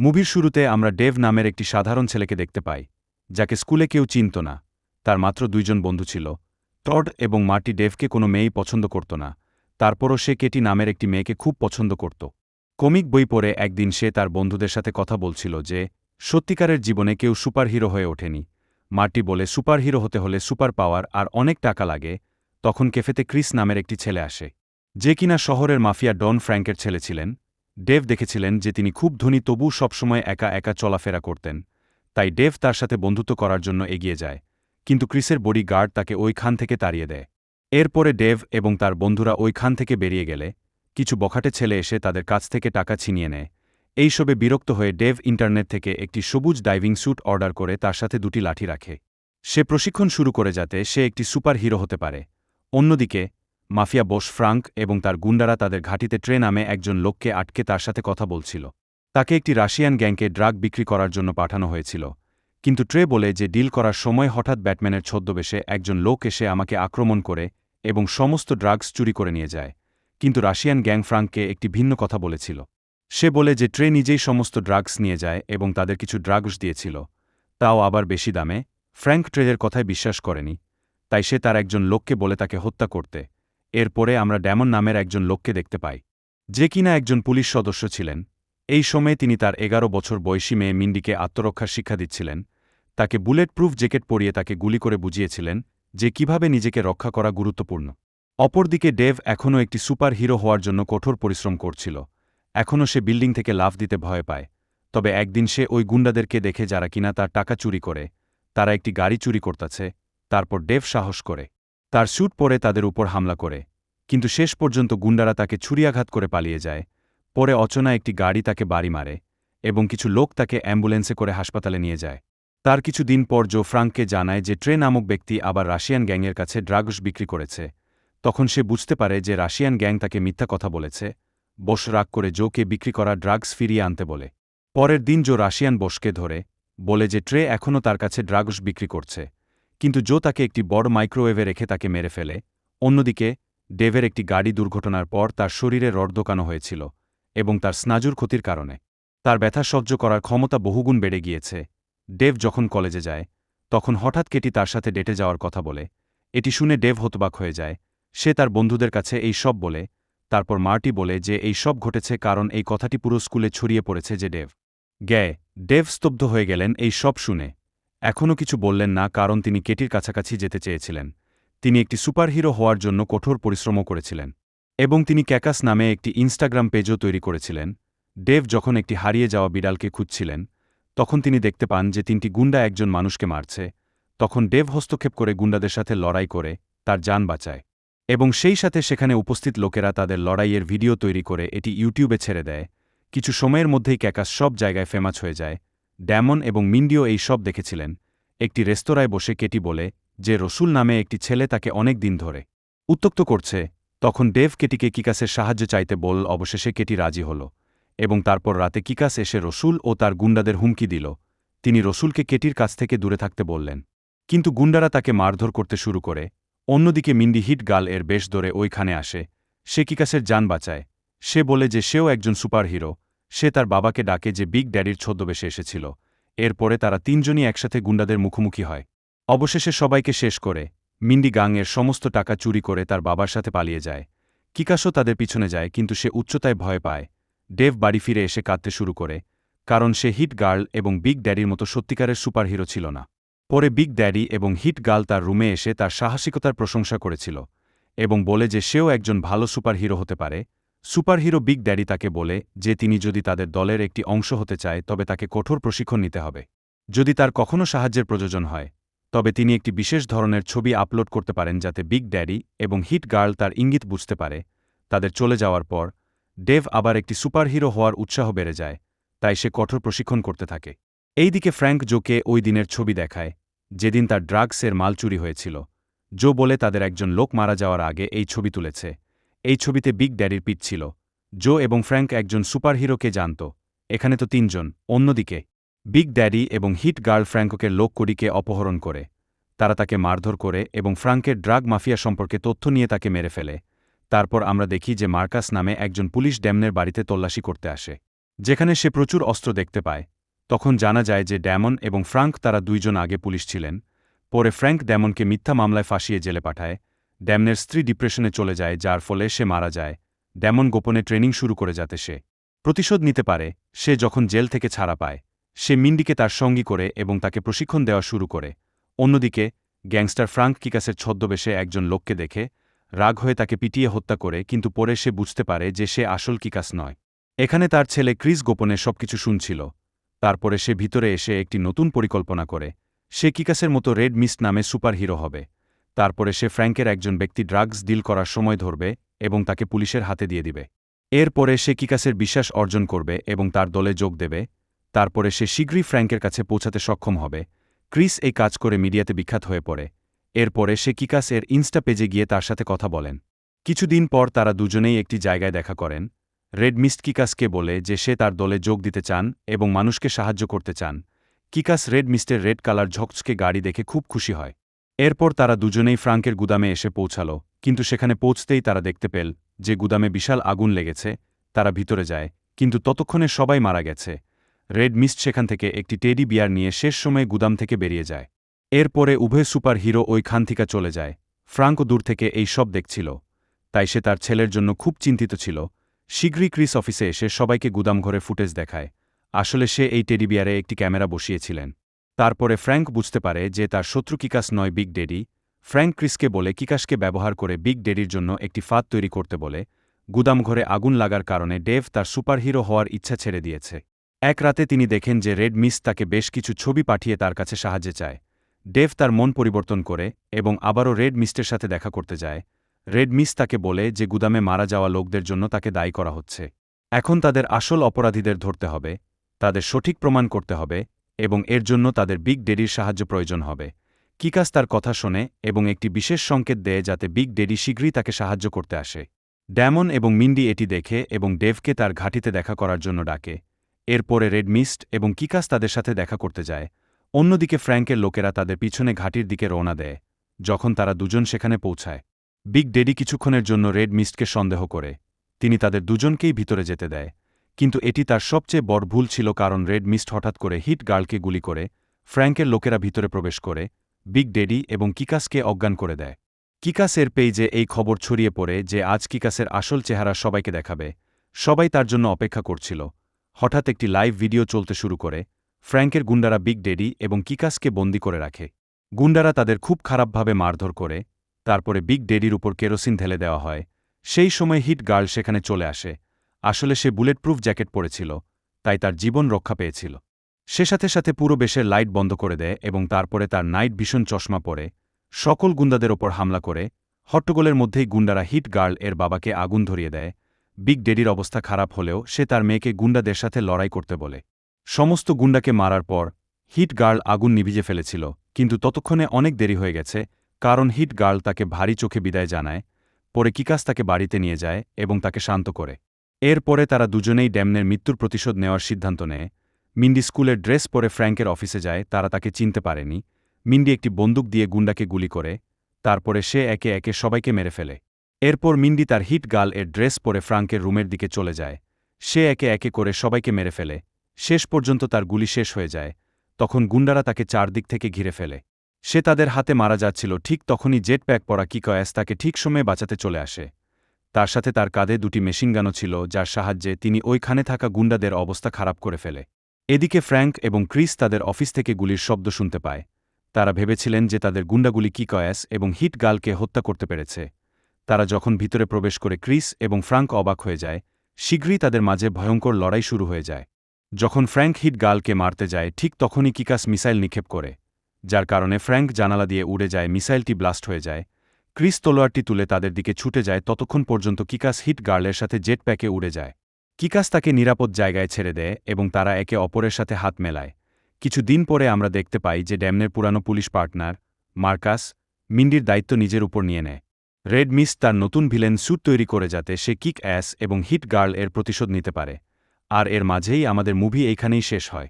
মুভির শুরুতে আমরা ডেভ নামের একটি সাধারণ ছেলেকে দেখতে পাই, যাকে স্কুলে কেউ চিনত না। তার মাত্র দুইজন বন্ধু ছিল, টড এবং মার্টি। ডেভকে কোনো মেয়েই পছন্দ করত না, তারপরও সে কেটি নামের একটি মেয়েকে খুব পছন্দ করত। কমিক বই পড়ে একদিন সে তার বন্ধুদের সাথে কথা বলছিল যে সত্যিকারের জীবনে কেউ সুপারহিরো হয়ে ওঠেনি। মার্টি বলে সুপারহিরো হতে হলে সুপার পাওয়ার আর অনেক টাকা লাগে। তখন ক্যাফেতে ক্রিস নামের একটি ছেলে আসে, যে কিনা শহরের মাফিয়া ডন ফ্র্যাঙ্কের ছেলে ছিলেন। ডেভ দেখেছিলেন যে তিনি খুব ধনী, তবু সবসময় একা একা চলাফেরা করতেন। তাই ডেভ তার সাথে বন্ধুত্ব করার জন্য এগিয়ে যায়, কিন্তু ক্রিসের বডি গার্ড তাকে ওইখান থেকে তাড়িয়ে দেয়। এরপরে ডেভ এবং তার বন্ধুরা ওইখান থেকে বেরিয়ে গেলে কিছু বখাটে ছেলে এসে তাদের কাছ থেকে টাকা ছিনিয়ে নেয়। এইসবে বিরক্ত হয়ে ডেভ ইন্টারনেট থেকে একটি সবুজ ডাইভিং স্যুট অর্ডার করে তার সাথে দুটি লাঠি রাখে। সে প্রশিক্ষণ শুরু করে যাতে সে একটি সুপার হিরো হতে পারে। অন্যদিকে মাফিয়া বস ফ্রাঙ্ক এবং তার গুন্ডারা তাদের ঘাঁটিতে ট্রে নামে একজন লোককে আটকে তার সাথে কথা বলছিল। তাকে একটি রাশিয়ান গ্যাংকে ড্রাগ বিক্রি করার জন্য পাঠানো হয়েছিল, কিন্তু ট্রে বলে যে ডিল করার সময় হঠাৎ ব্যাটম্যানের ছদ্মবেশে একজন লোক এসে আমাকে আক্রমণ করে এবং সমস্ত ড্রাগস চুরি করে নিয়ে যায়। কিন্তু রাশিয়ান গ্যাং ফ্রাঙ্ককে একটি ভিন্ন কথা বলেছিল। সে বলে যে ট্রে নিজেই সমস্ত ড্রাগস নিয়ে যায় এবং তাদের কিছু ড্রাগস দিয়েছিল, তাও আবার বেশি দামে। ফ্র্যাঙ্ক ট্রের কথায় বিশ্বাস করেনি, তাই সে তার একজন লোককে বলে তাকে হত্যা করতে। এরপরে আমরা ড্যামন নামের একজন লোককে দেখতে পাই, যে কিনা একজন পুলিশ সদস্য ছিলেন। এই সময়ে তিনি তার 11 বছর বয়সী মেয়ে মিন্ডিকে আত্মরক্ষার শিক্ষা দিচ্ছিলেন। তাকে বুলেট প্রুফ জ্যাকেট পরিয়ে তাকে গুলি করে বুঝিয়েছিলেন যে কিভাবে নিজেকে রক্ষা করা গুরুত্বপূর্ণ। অপরদিকে ডেভ এখনও একটি সুপার হিরো হওয়ার জন্য কঠোর পরিশ্রম করছিল। এখনও সে বিল্ডিং থেকে লাফ দিতে ভয় পায়। তবে একদিন সে ওই গুন্ডাদেরকে দেখে যারা কিনা তার টাকা চুরি করে। তারা একটি গাড়ি চুরি করতেছে। তারপর ডেভ সাহস করে তার স্যুট পরে তাদের উপর হামলা করে, কিন্তু শেষ পর্যন্ত গুন্ডারা তাকে ছুরিয়াঘাত করে পালিয়ে যায়। পরে অচেনা একটি গাড়ি তাকে বাড়ি মারে এবং কিছু লোক তাকে অ্যাম্বুলেন্সে করে হাসপাতালে নিয়ে যায়। তার কিছু দিন পর জো ফ্রাঙ্ককে জানায় যে ট্রে নামক ব্যক্তি আবার রাশিয়ান গ্যাংয়ের কাছে ড্রাগস বিক্রি করেছে। তখন সে বুঝতে পারে যে রাশিয়ান গ্যাং তাকে মিথ্যা কথা বলেছে। বস রাগ করে জোকে বিক্রি করা ড্রাগস ফিরিয়ে আনতে বলে। পরের দিন জো রাশিয়ান বসকে ধরে বলে যে ট্রে এখনও তার কাছে ড্রাগস বিক্রি করছে, কিন্তু জো তাকে একটি বড় মাইক্রোওয়েভে রেখে তাকে মেরে ফেলে। অন্যদিকে ডেভের একটি গাড়ি দুর্ঘটনার পর তার শরীরে রড ঢোকানো হয়েছিল এবং তার স্নায়ুর ক্ষতির কারণে তার ব্যথা সহ্য করার ক্ষমতা বহুগুণ বেড়ে গিয়েছে। ডেভ যখন কলেজে যায় তখন হঠাৎ কেটি তার সাথে ডেটে যাওয়ার কথা বলে। এটি শুনে ডেভ হতবাক হয়ে যায়। সে তার বন্ধুদের কাছে এই সব বলে। তারপর মার্টি বলে যে এই সব ঘটেছে কারণ এই কথাটি পুরো স্কুলে ছড়িয়ে পড়েছে যে ডেভ গ্যায়। ডেভ স্তব্ধ হয়ে গেলেন এই সব শুনে। এখনও কিছু বললেন না কারণ তিনি কেটির কাছাকাছি যেতে চেয়েছিলেন। তিনি একটি সুপারহিরো হওয়ার জন্য কঠোর পরিশ্রমও করেছিলেন এবং তিনি ক্যাকাস নামে একটি ইনস্টাগ্রাম পেজও তৈরি করেছিলেন। ডেভ যখন একটি হারিয়ে যাওয়া বিড়ালকে খুঁজছিলেন তখন তিনি দেখতে পান যে 3টি গুন্ডা একজন মানুষকে মারছে। তখন ডেভ হস্তক্ষেপ করে গুন্ডাদের সাথে লড়াই করে তার জান বাঁচায় এবং সেই সাথে সেখানে উপস্থিত লোকেরা তাদের লড়াইয়ের ভিডিও তৈরি করে এটি ইউটিউবে ছেড়ে দেয়। কিছু সময়ের মধ্যেই ক্যাকাস সব জায়গায় ফেমাস হয়ে যায়। ড্যামন এবং মিন্ডিও এই সব দেখেছিলেন। একটি রেস্তোরাঁয় বসে কেটি বলে যে রসুল নামে একটি ছেলে তাকে অনেক দিন ধরে উত্ত্যক্ত করছে। তখন ডেভ কেটিকে কিকাসের সাহায্য চাইতে বল। অবশেষে কেটি রাজি হল এবং তারপর রাতে কিকাস এসে রসুল ও তার গুন্ডাদের হুমকি দিল। তিনি রসুলকে কেটির কাছ থেকে দূরে থাকতে বললেন, কিন্তু গুন্ডারা তাকে মারধর করতে শুরু করে। অন্যদিকে মিন্ডি হিট গাল এর বেশ ধরে ওইখানে আসে। সে কিকাসের জান বাঁচায়। সে বলে যে সেও একজন সুপারহিরো। সে তার বাবাকে ডাকে যে বিগ ড্যাডির ছদ্মবেশে এসেছিল। এরপরে তারা তিনজনই একসাথে গুন্ডাদের মুখোমুখি হয়। অবশেষে সবাইকে শেষ করে মিন্ডি গাংয়ের সমস্ত টাকা চুরি করে তার বাবার সাথে পালিয়ে যায়। কিকাসও তাদের পিছনে যায়, কিন্তু সে উচ্চতায় ভয় পায়। ডেভ বাড়ি ফিরে এসে কাঁদতে শুরু করে, কারণ সে হিট গার্ল এবং বিগ ড্যাডির মতো সত্যিকারের সুপারহিরো ছিল না। পরে বিগ ড্যাডি এবং হিট গার্ল তার রুমে এসে তার সাহসিকতার প্রশংসা করেছিল এবং বলে যে সেও একজন ভালো সুপারহিরো হতে পারে। সুপারহিরো বিগ ড্যাডি তাকে বলে যে তিনি যদি তাদের দলের একটি অংশ হতে চায় তবে তাকে কঠোর প্রশিক্ষণ নিতে হবে। যদি তার কখনও সাহায্যের প্রয়োজন হয় তবে তিনি একটি বিশেষ ধরনের ছবি আপলোড করতে পারেন যাতে বিগ ড্যাডি এবং হিট গার্ল তার ইঙ্গিত বুঝতে পারে। তাদের চলে যাওয়ার পর ডেভ আবার একটি সুপারহিরো হওয়ার উৎসাহ বেড়ে যায়, তাই সে কঠোর প্রশিক্ষণ করতে থাকে। এইদিকে ফ্র্যাঙ্ক জোকে ওই দিনের ছবি দেখায় যেদিন তার ড্রাগসের মাল চুরি হয়েছিল। জো বলে তাদের একজন লোক মারা যাওয়ার আগে এই ছবি তুলেছে। এই ছবিতে বিগ ড্যাডির পিঠ ছিল। জো এবং ফ্র্যাঙ্ক একজন সুপারহিরোকে জানত। এখানে তো 3 জন। অন্যদিকে বিগ ড্যাডি এবং হিট গার্ল ফ্র্যাঙ্ককে লোক কোডিকে অপহরণ করে। তারা তাকে মারধর করে এবং ফ্র্যাঙ্কের ড্রাগ মাফিয়া সম্পর্কে তথ্য নিয়ে তাকে মেরে ফেলে। তারপর আমরা দেখি যে মার্কাস নামে একজন পুলিশ ড্যামনের বাড়িতে তল্লাশি করতে আসে। যেখানে সে প্রচুর অস্ত্র দেখতে পায়। তখন জানা যায় যে ড্যামন এবং ফ্রাঙ্ক তারা দুইজন আগে পুলিশ ছিলেন। পরে ফ্র্যাঙ্ক ড্যামনকে মিথ্যা মামলায় ফাঁসিয়ে জেলে পাঠায়। ড্যামনের স্ত্রী ডিপ্রেশনে চলে যায়, যার ফলে সে মারা যায়। ড্যামন গোপনে ট্রেনিং শুরু করে যাতে সে প্রতিশোধ নিতে পারে। সে যখন জেল থেকে ছাড়া পায়, সে মিন্ডিকে তার সঙ্গী করে এবং তাকে প্রশিক্ষণ দেওয়া শুরু করে। অন্যদিকে গ্যাংস্টার ফ্রাঙ্ক কিকাসের ছদ্মবেশে একজন লোককে দেখে রাগ হয়ে তাকে পিটিয়ে হত্যা করে, কিন্তু পরে সে বুঝতে পারে যে সে আসল কিকাস নয়। এখানে তার ছেলে ক্রিস গোপনে সবকিছু শুনছিল। তারপরে সে ভিতরে এসে একটি নতুন পরিকল্পনা করে। সে কিকাসের মতো রেড মিস্ট নামে সুপার হিরো হবে। তারপরে সে ফ্র্যাঙ্কের একজন ব্যক্তি ড্রাগস ডিল করার সময় ধরবে এবং তাকে পুলিশের হাতে দিয়ে দিবে। এরপরে সে কিকাসের বিশ্বাস অর্জন করবে এবং তার দলে যোগ দেবে। তারপরে সে শীঘ্রই ফ্র্যাঙ্কের কাছে পৌঁছাতে সক্ষম হবে। ক্রিস এই কাজ করে মিডিয়াতে বিখ্যাত হয়ে পড়ে। এরপরে সে কিকাস এর ইনস্টা পেজে গিয়ে তার সাথে কথা বলেন। কিছুদিন পর তারা দুজনেই একটি জায়গায় দেখা করেন। রেড মিস্ট কিকাসকে বলে যে সে তার দলে যোগ দিতে চান এবং মানুষকে সাহায্য করতে চান। কিকাস রেড মিস্টের রেড কালার ঝকঝকে গাড়ি দেখে খুব খুশি হয়। এরপর তারা দুজনেই ফ্রাঙ্কের গুদামে এসে পৌঁছাল, কিন্তু সেখানে পৌঁছতেই তারা দেখতে পেল যে গুদামে বিশাল আগুন লেগেছে। তারা ভিতরে যায়, কিন্তু ততক্ষণে সবাই মারা গেছে। রেড মিস্ট সেখান থেকে একটি টেডি বিয়ার নিয়ে শেষ সময়ে গুদাম থেকে বেরিয়ে যায়। এরপরে উভয় সুপার হিরো ওইখান থেকে চলে যায়। ফ্রাঙ্কও দূর থেকে এই সব দেখছিল, তাই সে তার ছেলের জন্য খুব চিন্তিত ছিল। শীঘ্রই ক্রিস অফিসে এসে সবাইকে গুদামঘরে ফুটেজ দেখায়। আসলে সে এই টেডি বিয়ারে একটি ক্যামেরা বসিয়েছিলেন। তারপরে ফ্র্যাঙ্ক বুঝতে পারে যে তার শত্রু কিকাস নয়, বিগ ডেডি। ফ্র্যাঙ্ক ক্রিসকে বলে কিকাসকে ব্যবহার করে বিগ ডেডির জন্য একটি ফাঁদ তৈরি করতে বলে। গুদামঘরে আগুন লাগার কারণে ডেভ তার সুপারহিরো হওয়ার ইচ্ছা ছেড়ে দিয়েছে। এক রাতে তিনি দেখেন যে রেড মিস্ট তাকে বেশ কিছু ছবি পাঠিয়ে তার কাছে সাহায্য চায়। ডেভ তার মন পরিবর্তন করে এবং আবারও রেড মিস্টের সাথে দেখা করতে যায়। রেড মিস্ট তাকে বলে যে গুদামে মারা যাওয়া লোকদের জন্য তাকে দায়ী করা হচ্ছে। এখন তাদের আসল অপরাধীদের ধরতে হবে, তাদের সঠিক প্রমাণ করতে হবে এবং এর জন্য তাদের বিগ ডেডির সাহায্য প্রয়োজন হবে। কিকাস তার কথা শোনে এবং একটি বিশেষ সংকেত দেয় যাতে বিগ ডেডি শীঘ্রই তাকে সাহায্য করতে আসে। ড্যামন এবং মিন্ডি এটি দেখে এবং ডেভকে তার ঘাঁটিতে দেখা করার জন্য ডাকে। এরপরে রেড মিস্ট এবং কিকাস তাদের সাথে দেখা করতে যায়। অন্যদিকে ফ্র্যাঙ্কের লোকেরা তাদের পিছনে ঘাঁটির দিকে রওনা দেয়। যখন তারা দুজন সেখানে পৌঁছায়, বিগ ডেডি কিছুক্ষণের জন্য রেড মিস্টকে সন্দেহ করে। তিনি তাদের দুজনকেই ভিতরে যেতে দেয়, কিন্তু এটি তার সবচেয়ে বড় ভুল ছিল, কারণ রেড মিস্ট হঠাৎ করে হিট গার্লকে গুলি করে ফ্র্যাঙ্কের লোকেরা ভিতরে প্রবেশ করে বিগ ডেডি এবং কিকাসকে অজ্ঞান করে দেয়। কিকাসের পেইজে এই খবর ছড়িয়ে পড়ে যে আজ কিকাসের আসল চেহারা সবাইকে দেখাবে। সবাই তার জন্য অপেক্ষা করছিল। হঠাৎ একটি লাইভ ভিডিও চলতে শুরু করে। ফ্র্যাঙ্কের গুন্ডারা বিগ ডেডি এবং কিকাসকে বন্দি করে রাখে। গুন্ডারা তাদের খুব খারাপভাবে মারধর করে। তারপরে বিগ ডেডির উপর কেরোসিন ঢেলে দেওয়া হয়। সেই সময় হিট গার্ল সেখানে চলে আসে। আসলে সে বুলেটপ্রুফ জ্যাকেট পরেছিল, তাই তার জীবন রক্ষা পেয়েছিল। সে সাথে সাথে পুরো বেশের লাইট বন্ধ করে দেয় এবং তারপরে তার নাইট ভিশন চশমা পরে সকল গুন্ডাদের ওপর হামলা করে। হট্টগোলের মধ্যেই গুন্ডারা হিট গার্ল এর বাবাকে আগুন ধরিয়ে দেয়। বিগ ডেডির অবস্থা খারাপ হলেও সে তার মেয়েকে গুন্ডাদের সাথে লড়াই করতে বলে। সমস্ত গুন্ডাকে মারার পর হিট গার্ল আগুন নিভিয়ে ফেলেছিল, কিন্তু ততক্ষণে অনেক দেরি হয়ে গেছে, কারণ হিট গার্ল তাকে ভারী চোখে বিদায় জানায়। পরে কিকাস তাকে বাড়িতে নিয়ে যায় এবং তাকে শান্ত করে। এরপরে তারা দুজনেই ড্যামনের মৃত্যুর প্রতিশোধ নেওয়ার সিদ্ধান্ত নেয়। মিন্ডি স্কুলের ড্রেস পরে ফ্র্যাঙ্কের অফিসে যায়। তারা তাকে চিনতে পারেনি। মিন্ডি একটি বন্দুক দিয়ে গুন্ডাকে গুলি করে। তারপরে সে একে একে সবাইকে মেরে ফেলে। এরপর মিন্ডি তার হিট গার্ল এর ড্রেস পরে ফ্রাঙ্কের রুমের দিকে চলে যায়। সে একে একে করে সবাইকে মেরে ফেলে। শেষ পর্যন্ত তার গুলি শেষ হয়ে যায়। তখন গুন্ডারা তাকে চারদিক থেকে ঘিরে ফেলে। সে তাদের হাতে মারা যাচ্ছিল, ঠিক তখনই জেট প্যাক পরা কিকাস তাকে ঠিক সময়ে বাঁচাতে চলে আসে। তার সাথে তার কাঁধে দুটি মেশিনগানও ছিল, যার সাহায্যে তিনি ওইখানে থাকা গুন্ডাদের অবস্থা খারাপ করে ফেলে। এদিকে ফ্র্যাঙ্ক এবং ক্রিস তাদের অফিস থেকে গুলির শব্দ শুনতে পায়। তারা ভেবেছিলেন যে তাদের গুন্ডাগুলি কিকাস এবং হিট গার্লকে হত্যা করতে পেরেছে। তারা যখন ভিতরে প্রবেশ করে, ক্রিস এবং ফ্রাঙ্ক অবাক হয়ে যায়। শীঘ্রই তাদের মাঝে ভয়ঙ্কর লড়াই শুরু হয়ে যায়। যখন ফ্র্যাঙ্ক হিট গার্লকে মারতে যায়, ঠিক তখনই কিকাস মিসাইল নিক্ষেপ করে, যার কারণে ফ্র্যাঙ্ক জানালা দিয়ে উড়ে যায়। মিসাইলটি ব্লাস্ট হয়ে যায়। ক্রিস তলোয়ারটি তুলে তাদের দিকে ছুটে যায়। ততক্ষণ পর্যন্ত কিকাস হিট গার্লের সাথে জেট প্যাকে উড়ে যায়। কিকাস তাকে নিরাপদ জায়গায় ছেড়ে দেয় এবং তারা একে অপরের সাথে হাত মেলায়। কিছু দিন পরে আমরা দেখতে পাই যে ড্যামনের পুরানো পুলিশ পার্টনার মার্কাস মিন্ডির দায়িত্ব নিজের উপর নিয়ে নেয়। রেড মিস্ট তার নতুন ভিলেন স্যুট তৈরি করে যাতে সে কিক অ্যাস এবং হিট গার্ল এর প্রতিশোধ নিতে পারে। আর এর মাঝেই আমাদের মুভি এইখানেই শেষ হয়।